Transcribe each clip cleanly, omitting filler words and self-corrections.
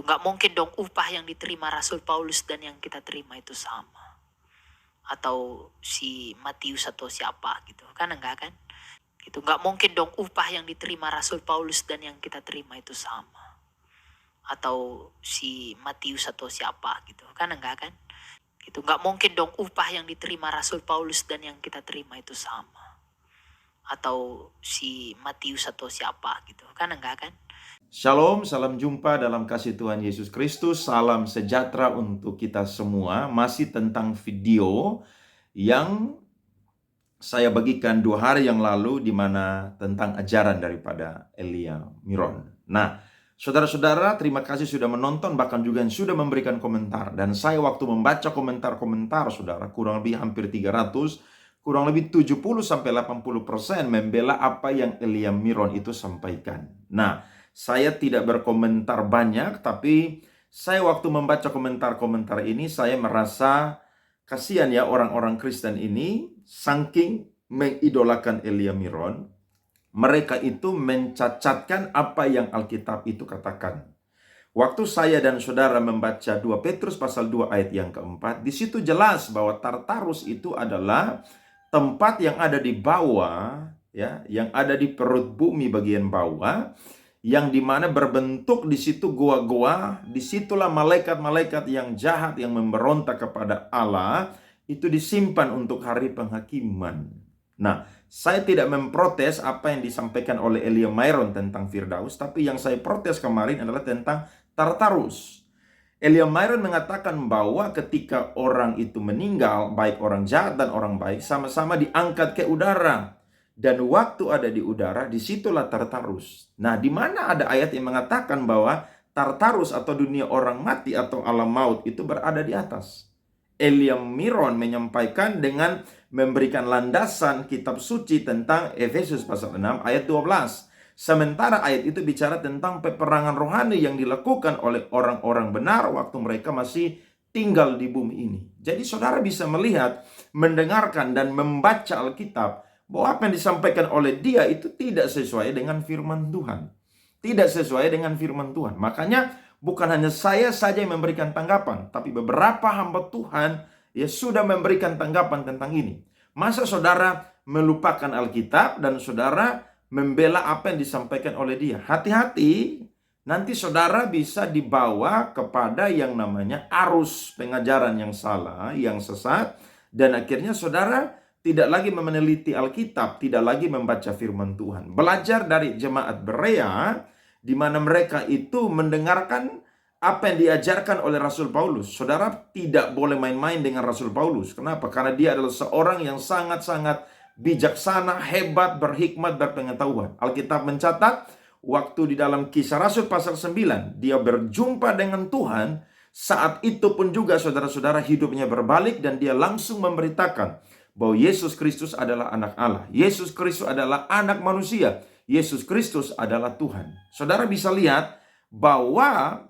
Gitu. Nggak mungkin dong upah yang diterima Rasul Paulus dan yang kita terima itu sama. Atau si Matius atau siapa gitu. Kan enggak kan? Gitu. Nggak mungkin dong upah yang diterima Rasul Paulus dan yang kita terima itu sama. Atau si Matius atau siapa gitu. Kan enggak kan? Gitu. Nggak mungkin dong upah yang diterima Rasul Paulus dan yang kita terima itu sama. Atau si Matius atau siapa gitu. Kan enggak kan? Shalom, salam jumpa dalam kasih Tuhan Yesus Kristus. Salam sejahtera untuk kita semua. Masih tentang video yang saya bagikan 2 hari yang lalu, di mana tentang ajaran daripada Elia Miron. Nah, saudara-saudara, terima kasih sudah menonton, bahkan juga yang sudah memberikan komentar. Dan saya waktu membaca komentar-komentar, saudara, kurang lebih hampir 300, kurang lebih 70-80% membela apa yang Elia Miron itu sampaikan. Nah, saya tidak berkomentar banyak, tapi saya waktu membaca komentar-komentar ini, saya merasa kasihan ya orang-orang Kristen ini, saking mengidolakan Elia Miron, mereka itu mencacatkan apa yang Alkitab itu katakan. Waktu saya dan saudara membaca 2 Petrus pasal 2 ayat yang keempat, di situ jelas bahwa Tartarus itu adalah tempat yang ada di bawah, ya, yang ada di perut bumi bagian bawah, yang dimana berbentuk di situ goa-goa. Disitulah malaikat-malaikat yang jahat yang memberontak kepada Allah itu disimpan untuk hari penghakiman. Nah, saya tidak memprotes apa yang disampaikan oleh Elia Miron tentang Firdaus, tapi yang saya protes kemarin adalah tentang Tartarus. Elia Miron mengatakan bahwa ketika orang itu meninggal, baik orang jahat dan orang baik, sama-sama diangkat ke udara. Dan waktu ada di udara, disitulah Tartarus. Nah, di mana ada ayat yang mengatakan bahwa Tartarus atau dunia orang mati atau alam maut itu berada di atas? Elia Miron menyampaikan dengan memberikan landasan kitab suci tentang Efesus pasal 6 ayat 12. Sementara ayat itu bicara tentang peperangan rohani yang dilakukan oleh orang-orang benar waktu mereka masih tinggal di bumi ini. Jadi saudara bisa melihat, mendengarkan, dan membaca Alkitab bahwa apa yang disampaikan oleh dia itu tidak sesuai dengan firman Tuhan. Tidak sesuai dengan firman Tuhan. Makanya bukan hanya saya saja yang memberikan tanggapan, tapi beberapa hamba Tuhan ya sudah memberikan tanggapan tentang ini. Masa saudara melupakan Alkitab dan saudara membela apa yang disampaikan oleh dia? Hati-hati, nanti saudara bisa dibawa kepada yang namanya arus pengajaran yang salah, yang sesat, dan akhirnya saudara tidak lagi meneliti Alkitab, tidak lagi membaca firman Tuhan. Belajar dari jemaat Berea, di mana mereka itu mendengarkan apa yang diajarkan oleh Rasul Paulus. Saudara tidak boleh main-main dengan Rasul Paulus. Kenapa? Karena dia adalah seorang yang sangat-sangat bijaksana, hebat, berhikmat, berpengetahuan. Alkitab mencatat, waktu di dalam Kisah Rasul pasal 9, dia berjumpa dengan Tuhan. Saat itu pun juga saudara-saudara hidupnya berbalik dan dia langsung memberitakan bahwa Yesus Kristus adalah anak Allah. Yesus Kristus adalah anak manusia. Yesus Kristus adalah Tuhan. Saudara bisa lihat bahwa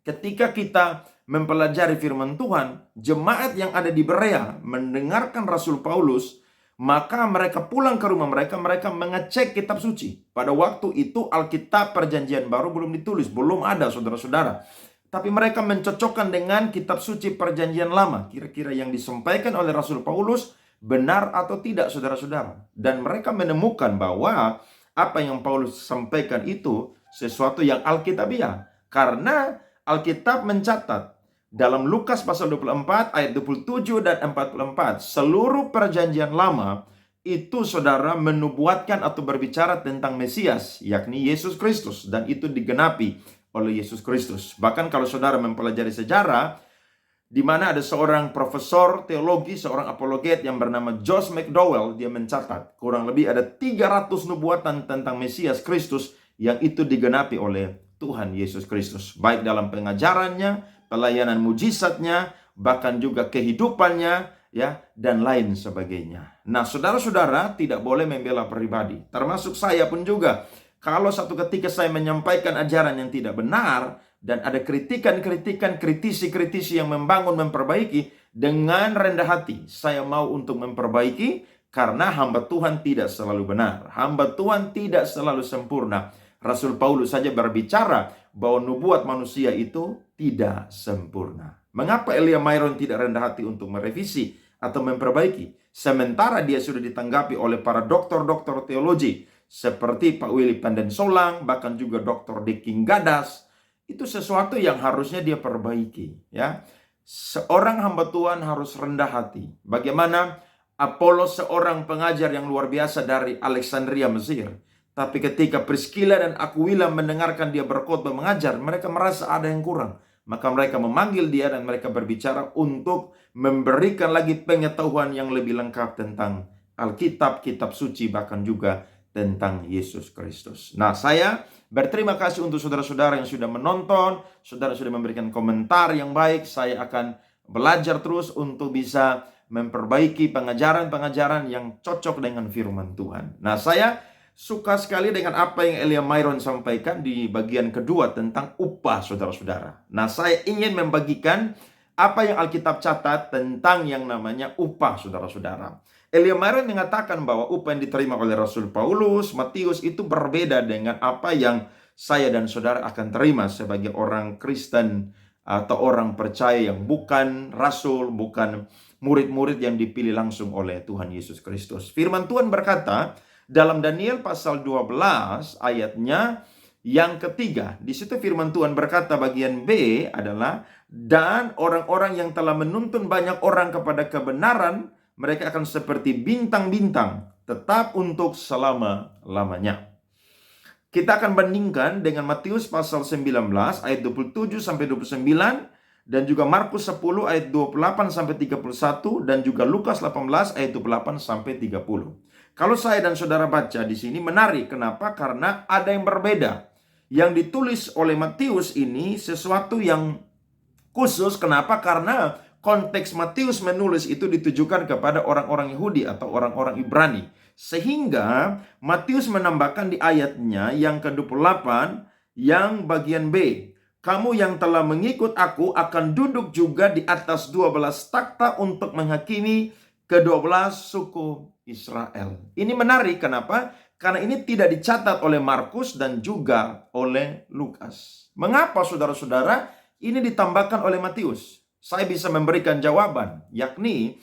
ketika kita mempelajari firman Tuhan, jemaat yang ada di Berea mendengarkan Rasul Paulus, maka mereka pulang ke rumah mereka mengecek kitab suci. Pada waktu itu Alkitab Perjanjian Baru belum ditulis, belum ada saudara-saudara. Tapi mereka mencocokkan dengan kitab suci Perjanjian Lama. Kira-kira yang disampaikan oleh Rasul Paulus benar atau tidak, saudara-saudara. Dan mereka menemukan bahwa apa yang Paulus sampaikan itu sesuatu yang alkitabiah. Karena Alkitab mencatat dalam Lukas pasal 24 ayat 27 dan 44, seluruh perjanjian lama itu saudara menubuatkan atau berbicara tentang Mesias, yakni Yesus Kristus, dan itu digenapi oleh Yesus Kristus. Bahkan kalau saudara mempelajari sejarah, di mana ada seorang profesor teologi, seorang apologet yang bernama Josh McDowell, dia mencatat kurang lebih ada 300 nubuatan tentang Mesias Kristus yang itu digenapi oleh Tuhan Yesus Kristus, baik dalam pengajarannya, pelayanan mujizatnya, bahkan juga kehidupannya, ya, dan lain sebagainya. Nah, saudara-saudara tidak boleh membela pribadi, termasuk saya pun juga. Kalau satu ketika saya menyampaikan ajaran yang tidak benar, dan ada kritikan-kritikan, kritisi-kritisi yang membangun, memperbaiki, dengan rendah hati saya mau untuk memperbaiki, karena hamba Tuhan tidak selalu benar, hamba Tuhan tidak selalu sempurna. Rasul Paulus saja berbicara bahwa nubuat manusia itu tidak sempurna. Mengapa Elia Myron tidak rendah hati untuk merevisi atau memperbaiki? Sementara dia sudah ditanggapi oleh para doktor-doktor teologi seperti Pak Willy Pandensolang, bahkan juga Dr. Deking Gadas. Itu sesuatu yang harusnya dia perbaiki, ya. Seorang hamba Tuhan harus rendah hati. Bagaimana Apolos seorang pengajar yang luar biasa dari Alexandria, Mesir. Tapi ketika Priscilla dan Aquila mendengarkan dia berkhotbah mengajar, mereka merasa ada yang kurang. Maka mereka memanggil dia dan mereka berbicara untuk memberikan lagi pengetahuan yang lebih lengkap tentang Alkitab, kitab suci, bahkan juga tentang Yesus Kristus. Nah, saya berterima kasih untuk saudara-saudara yang sudah menonton, saudara sudah memberikan komentar yang baik. Saya akan belajar terus untuk bisa memperbaiki pengajaran-pengajaran yang cocok dengan firman Tuhan. Nah, saya suka sekali dengan apa yang Elia Myron sampaikan di bagian kedua tentang upah, saudara-saudara. Nah, saya ingin membagikan apa yang Alkitab catat tentang yang namanya upah, saudara-saudara. Elia Myron mengatakan bahwa upah yang diterima oleh Rasul Paulus, Matius itu berbeda dengan apa yang saya dan saudara akan terima sebagai orang Kristen atau orang percaya yang bukan rasul, bukan murid-murid yang dipilih langsung oleh Tuhan Yesus Kristus. Firman Tuhan berkata dalam Daniel pasal 12 ayatnya yang ketiga. Di situ firman Tuhan berkata bagian B adalah, dan orang-orang yang telah menuntun banyak orang kepada kebenaran, mereka akan seperti bintang-bintang, tetap untuk selama-lamanya. Kita akan bandingkan dengan Matius pasal 19 ayat 27 sampai 29 dan juga Markus 10 ayat 28 sampai 31 dan juga Lukas 18 ayat 28 sampai 30. Kalau saya dan saudara baca di sini menarik. Kenapa? Karena ada yang berbeda. Yang ditulis oleh Matius ini sesuatu yang khusus. Kenapa? Karena konteks Matius menulis itu ditujukan kepada orang-orang Yahudi atau orang-orang Ibrani. Sehingga Matius menambahkan di ayatnya yang ke-28 yang bagian B. Kamu yang telah mengikut aku akan duduk juga di atas 12 takhta untuk menghakimi ke-12 suku Israel. Ini menarik, kenapa? Karena ini tidak dicatat oleh Markus dan juga oleh Lukas. Mengapa saudara-saudara ini ditambahkan oleh Matius? Saya bisa memberikan jawaban, yakni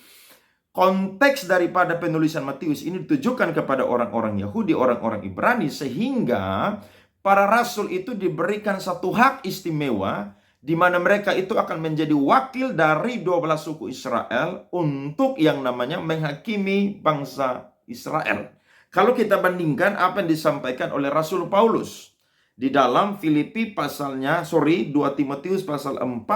konteks daripada penulisan Matius ini ditujukan kepada orang-orang Yahudi, orang-orang Ibrani, sehingga para rasul itu diberikan satu hak istimewa di mana mereka itu akan menjadi wakil dari 12 suku Israel untuk yang namanya menghakimi bangsa Israel. Kalau kita bandingkan apa yang disampaikan oleh Rasul Paulus di dalam 2 Timotius pasal 4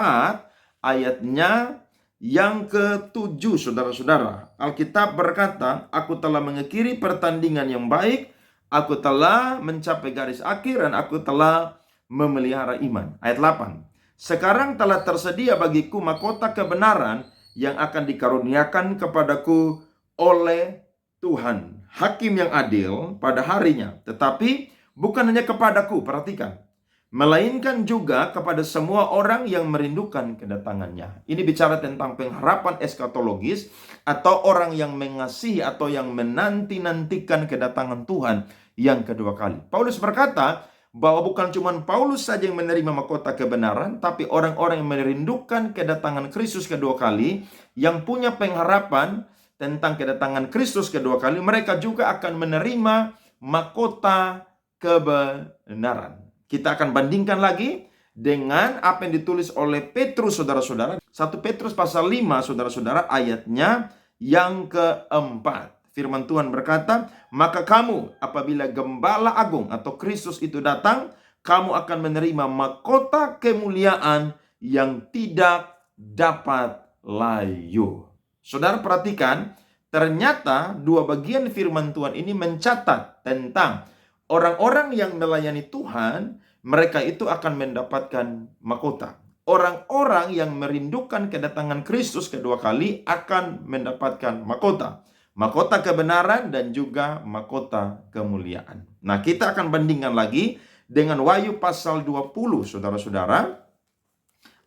ayatnya yang ke-7, saudara-saudara. Alkitab berkata, aku telah mengakhiri pertandingan yang baik, aku telah mencapai garis akhir, dan aku telah memelihara iman. Ayat 8. Sekarang telah tersedia bagiku mahkota kebenaran yang akan dikaruniakan kepadaku oleh Tuhan, hakim yang adil pada harinya. Tetapi bukan hanya kepadaku, perhatikan, melainkan juga kepada semua orang yang merindukan kedatangannya. Ini bicara tentang pengharapan eskatologis atau orang yang mengasihi atau yang menanti-nantikan kedatangan Tuhan yang kedua kali. Paulus berkata bahwa bukan cuma Paulus saja yang menerima mahkota kebenaran, tapi orang-orang yang merindukan kedatangan Kristus kedua kali, yang punya pengharapan tentang kedatangan Kristus kedua kali, mereka juga akan menerima mahkota kebenaran. Kita akan bandingkan lagi dengan apa yang ditulis oleh Petrus, saudara-saudara. 1 Petrus pasal 5, saudara-saudara, ayatnya yang keempat. Firman Tuhan berkata, maka kamu apabila Gembala Agung atau Kristus itu datang, kamu akan menerima mahkota kemuliaan yang tidak dapat layu. Saudara perhatikan, ternyata dua bagian firman Tuhan ini mencatat tentang orang-orang yang melayani Tuhan, mereka itu akan mendapatkan mahkota. Orang-orang yang merindukan kedatangan Kristus kedua kali akan mendapatkan mahkota. Mahkota kebenaran dan juga mahkota kemuliaan. Nah, kita akan bandingkan lagi dengan Wahyu pasal 20, saudara-saudara.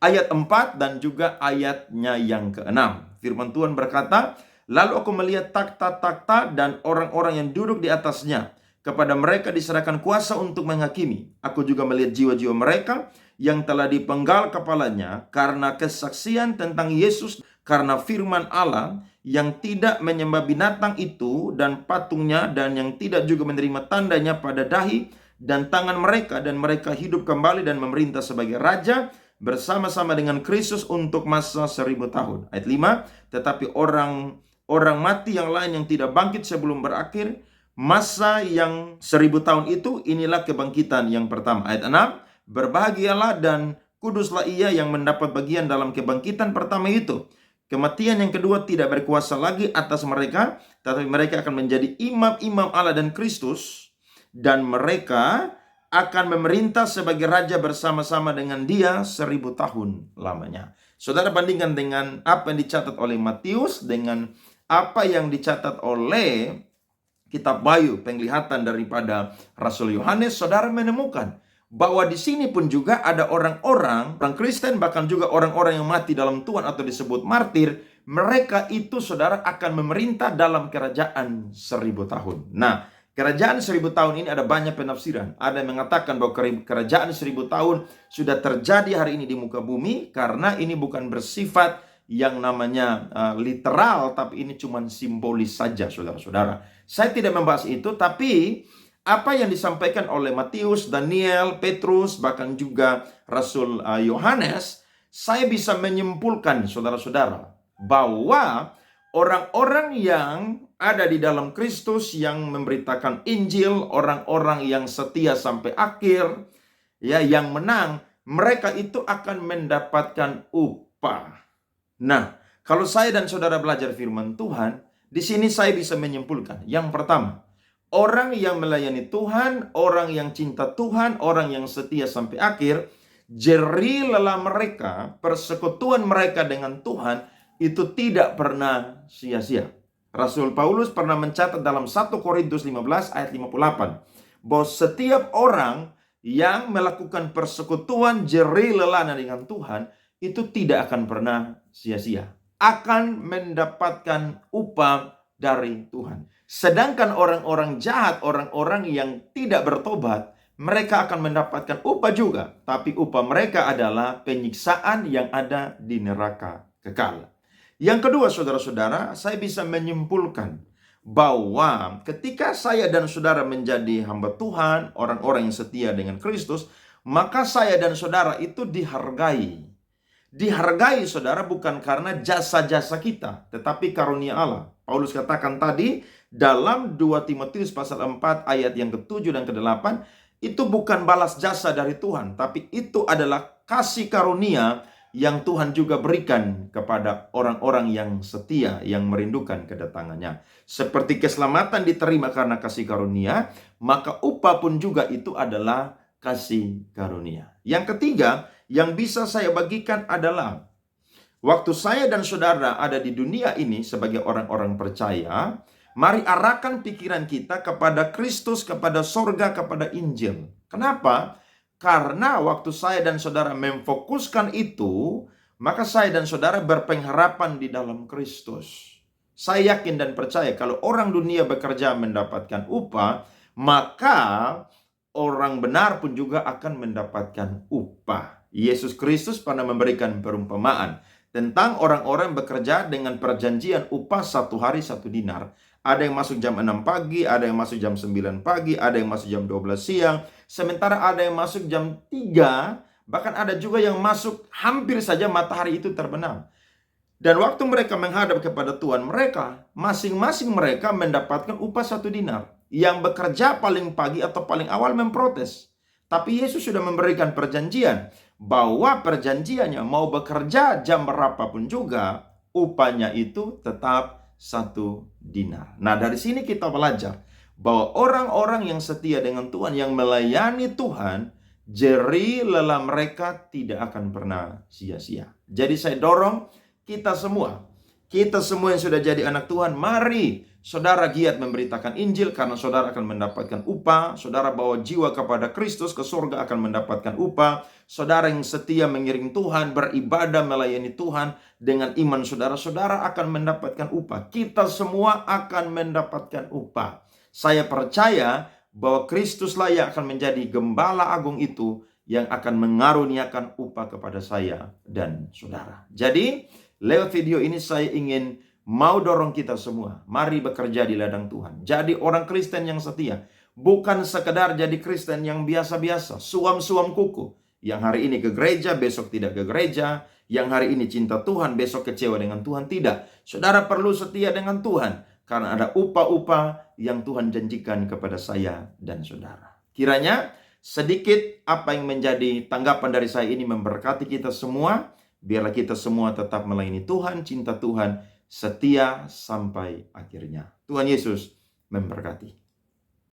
Ayat 4 dan juga ayatnya yang ke-6. Firman Tuhan berkata, lalu aku melihat takhta-takhta dan orang-orang yang duduk di atasnya. Kepada mereka diserahkan kuasa untuk menghakimi. Aku juga melihat jiwa-jiwa mereka yang telah dipenggal kepalanya karena kesaksian tentang Yesus, karena firman Allah, yang tidak menyembah binatang itu dan patungnya, dan yang tidak juga menerima tandanya pada dahi dan tangan mereka, dan mereka hidup kembali dan memerintah sebagai raja bersama-sama dengan Kristus untuk masa 1000 tahun. Ayat 5, tetapi orang mati yang lain yang tidak bangkit sebelum berakhir masa yang 1000 tahun itu, inilah kebangkitan yang pertama. Ayat 6, berbahagialah dan kuduslah ia yang mendapat bagian dalam kebangkitan pertama itu. Kematian yang kedua tidak berkuasa lagi atas mereka, tetapi mereka akan menjadi imam-imam Allah dan Kristus, dan mereka akan memerintah sebagai raja bersama-sama dengan dia 1000 tahun lamanya. Saudara bandingkan dengan apa yang dicatat oleh Matius dengan apa yang dicatat oleh kitab Wahyu, penglihatan daripada Rasul Yohanes, saudara menemukan bahwa di sini pun juga ada orang Kristen, bahkan juga orang-orang yang mati dalam Tuhan atau disebut martir. Mereka itu, saudara, akan memerintah dalam kerajaan 1000 tahun. Nah, kerajaan 1000 tahun ini ada banyak penafsiran. Ada yang mengatakan bahwa kerajaan 1000 tahun sudah terjadi hari ini di muka bumi, karena ini bukan bersifat yang namanya literal, tapi ini cuma simbolis saja, saudara-saudara. Saya tidak membahas itu, tapi apa yang disampaikan oleh Matius, Daniel, Petrus, bahkan juga Rasul Yohanes, saya bisa menyimpulkan, saudara-saudara, bahwa orang-orang yang ada di dalam Kristus, yang memberitakan Injil, orang-orang yang setia sampai akhir, ya, yang menang, mereka itu akan mendapatkan upah. Nah, kalau saya dan saudara belajar firman Tuhan, di sini saya bisa menyimpulkan. Yang pertama, orang yang melayani Tuhan, orang yang cinta Tuhan, orang yang setia sampai akhir, jerih lelah mereka, persekutuan mereka dengan Tuhan, itu tidak pernah sia-sia. Rasul Paulus pernah mencatat dalam 1 Korintus 15 ayat 58, bahwa setiap orang yang melakukan persekutuan jerih lelah dengan Tuhan, itu tidak akan pernah sia-sia, akan mendapatkan upah dari Tuhan. Sedangkan orang-orang jahat, orang-orang yang tidak bertobat, mereka akan mendapatkan upah juga, tapi upah mereka adalah penyiksaan yang ada di neraka kekal. Yang kedua, saudara-saudara, saya bisa menyimpulkan bahwa ketika saya dan saudara menjadi hamba Tuhan, orang-orang yang setia dengan Kristus, maka saya dan saudara itu dihargai. Dihargai, saudara, bukan karena jasa-jasa kita, tetapi karunia Allah. Paulus katakan tadi dalam 2 Timotius pasal 4 ayat yang ke-7 dan ke-8, itu bukan balas jasa dari Tuhan, tapi itu adalah kasih karunia yang Tuhan juga berikan kepada orang-orang yang setia, yang merindukan kedatangannya. Seperti keselamatan diterima karena kasih karunia, maka upah pun juga itu adalah kasih karunia. Yang ketiga, yang bisa saya bagikan adalah waktu saya dan saudara ada di dunia ini sebagai orang-orang percaya, mari arahkan pikiran kita kepada Kristus, kepada sorga, kepada Injil. Kenapa? Karena waktu saya dan saudara memfokuskan itu, maka saya dan saudara berpengharapan di dalam Kristus. Saya yakin dan percaya kalau orang dunia bekerja mendapatkan upah, maka orang benar pun juga akan mendapatkan upah. Yesus Kristus pernah memberikan perumpamaan tentang orang-orang bekerja dengan perjanjian upah 1 hari 1 dinar. Ada yang masuk jam 6 pagi, ada yang masuk jam 9 pagi, ada yang masuk jam 12 siang. Sementara ada yang masuk jam 3, bahkan ada juga yang masuk hampir saja matahari itu terbenam. Dan waktu mereka menghadap kepada Tuhan mereka, masing-masing mereka mendapatkan upah 1 dinar. Yang bekerja paling pagi atau paling awal memprotes. Tapi Yesus sudah memberikan perjanjian bahwa perjanjiannya mau bekerja jam berapapun juga, upahnya itu tetap 1 dinar. Nah, dari sini kita belajar bahwa orang-orang yang setia dengan Tuhan, yang melayani Tuhan, jerih lelah mereka tidak akan pernah sia-sia. Jadi saya dorong kita semua yang sudah jadi anak Tuhan, mari saudara giat memberitakan Injil, karena saudara akan mendapatkan upah. Saudara bawa jiwa kepada Kristus, ke surga akan mendapatkan upah. Saudara yang setia mengiring Tuhan, beribadah melayani Tuhan dengan iman saudara-saudara akan mendapatkan upah. Kita semua akan mendapatkan upah. Saya percaya bahwa Kristuslah yang akan menjadi gembala agung itu yang akan mengaruniakan upah kepada saya dan saudara. Jadi, lewat video ini saya ingin mau dorong kita semua, mari bekerja di ladang Tuhan. Jadi orang Kristen yang setia, bukan sekedar jadi Kristen yang biasa-biasa, suam-suam kuku, yang hari ini ke gereja, besok tidak ke gereja, yang hari ini cinta Tuhan, besok kecewa dengan Tuhan. Tidak, saudara perlu setia dengan Tuhan, karena ada upah-upah yang Tuhan janjikan kepada saya dan saudara. Kiranya sedikit apa yang menjadi tanggapan dari saya ini memberkati kita semua. Biarlah kita semua tetap melayani Tuhan, cinta Tuhan, setia sampai akhirnya. Tuhan Yesus memberkati.